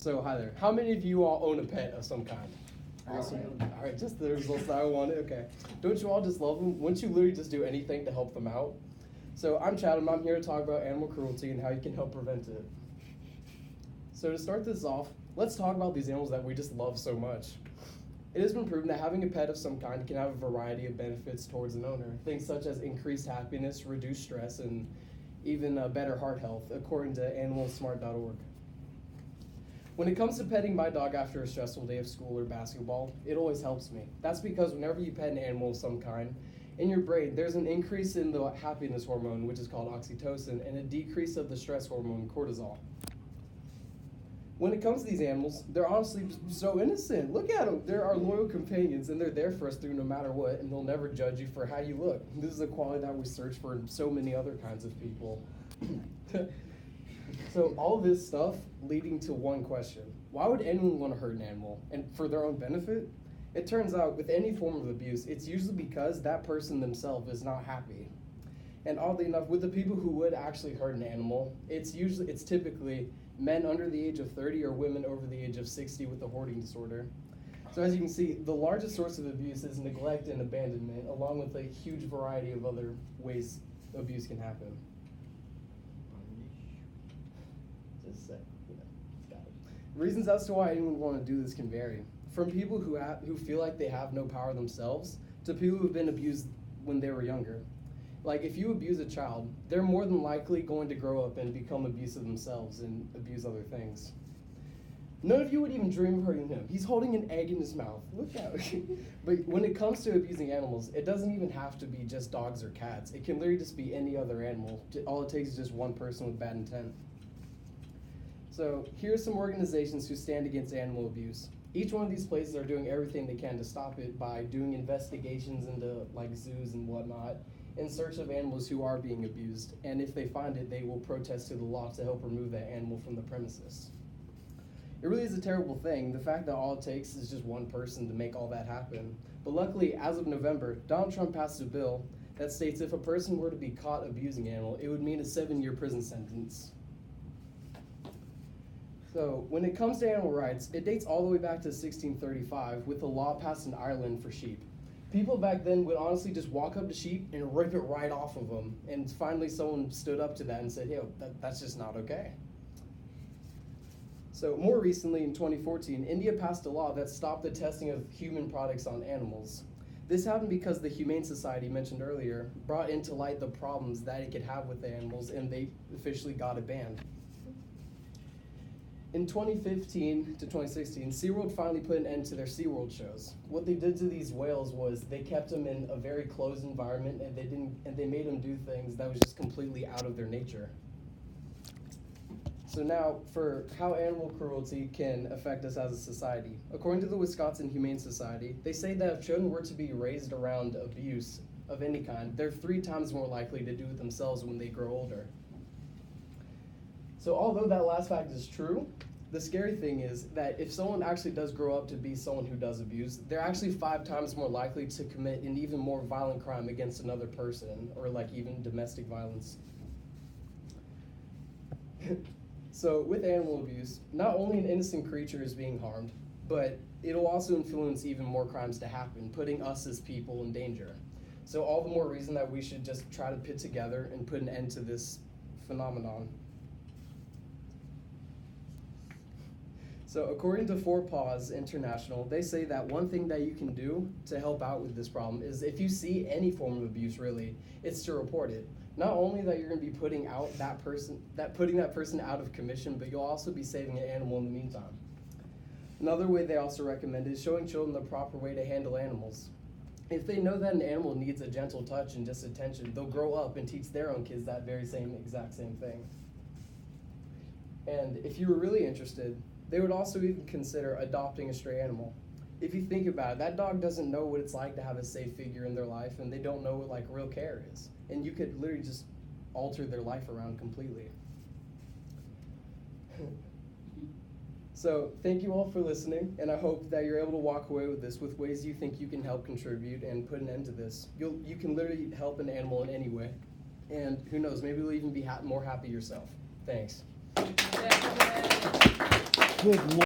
So hi there. How many of you all own a pet of some kind? Awesome. All right, just the results that I wanted. Okay. Don't you all just love them? Wouldn't you literally just do anything to help them out? So I'm Chatham. I'm here to talk about animal cruelty and how you can help prevent it. So to start this off, let's talk about these animals that we just love so much. It has been proven that having a pet of some kind can have a variety of benefits towards an owner. Things such as increased happiness, reduced stress, and even better heart health, according to animalsmart.org. When it comes to petting my dog after a stressful day of school or basketball, it always helps me. That's because whenever you pet an animal of some kind, in your brain, there's an increase in the happiness hormone, which is called oxytocin, and a decrease of the stress hormone, cortisol. When it comes to these animals, they're honestly so innocent. Look at them. They're our loyal companions, and they're there for us through no matter what, and they'll never judge you for how you look. This is a quality that we search for in so many other kinds of people. So all this stuff leading to one question. Why would anyone want to hurt an animal? And for their own benefit? It turns out with any form of abuse, it's usually because that person themselves is not happy. And oddly enough, with the people who would actually hurt an animal, it's typically men under the age of 30 or women over the age of 60 with a hoarding disorder. So as you can see, the largest source of abuse is neglect and abandonment, along with a huge variety of other ways abuse can happen. Just a sec. Got it. Reasons as to why anyone would want to do this can vary. From people who feel like they have no power themselves to people who've been abused when they were younger. Like if you abuse a child, they're more than likely going to grow up and become abusive themselves and abuse other things. None of you would even dream of hurting him. He's holding an egg in his mouth. Look out. But when it comes to abusing animals, it doesn't even have to be just dogs or cats. It can literally just be any other animal. All it takes is just one person with bad intent. So here are some organizations who stand against animal abuse. Each one of these places are doing everything they can to stop it by doing investigations into like zoos and whatnot in search of animals who are being abused. And if they find it, they will protest to the law to help remove that animal from the premises. It really is a terrible thing, the fact that all it takes is just one person to make all that happen. But luckily, as of November, Donald Trump passed a bill that states if a person were to be caught abusing an animal, it would mean a 7-year prison sentence. So when it comes to animal rights, it dates all the way back to 1635 with a law passed in Ireland for sheep. People back then would honestly just walk up to sheep and rip it right off of them. And finally someone stood up to that and said, yo, that's just not okay. So more recently in 2014, India passed a law that stopped the testing of human products on animals. This happened because the Humane Society mentioned earlier brought into light the problems that it could have with the animals, and they officially got it banned. In 2015 to 2016, SeaWorld finally put an end to their SeaWorld shows. What they did to these whales was they kept them in a very closed environment, and they made them do things that was just completely out of their nature. So now, for how animal cruelty can affect us as a society. According to the Wisconsin Humane Society, they say that if children were to be raised around abuse of any kind, they're 3 times more likely to do it themselves when they grow older. So although that last fact is true, the scary thing is that if someone actually does grow up to be someone who does abuse, they're actually 5 times more likely to commit an even more violent crime against another person, or like even domestic violence. So with animal abuse, not only an innocent creature is being harmed, but it'll also influence even more crimes to happen, putting us as people in danger. So all the more reason that we should just try to put together and put an end to this phenomenon. So according to Four Paws International, they say that one thing that you can do to help out with this problem is if you see any form of abuse really, it's to report it. Not only that you're going to be putting that person out of commission, but you'll also be saving an animal in the meantime. Another way they also recommend is showing children the proper way to handle animals. If they know that an animal needs a gentle touch and just attention, they'll grow up and teach their own kids that exact same thing. And if you were really interested, they would also even consider adopting a stray animal. If you think about it, that dog doesn't know what it's like to have a safe figure in their life, and they don't know what like real care is. And you could literally just alter their life around completely. So thank you all for listening, and I hope that you're able to walk away with this with ways you think you can help contribute and put an end to this. You can literally help an animal in any way, and who knows, maybe you'll even be more happy yourself. Thanks. Good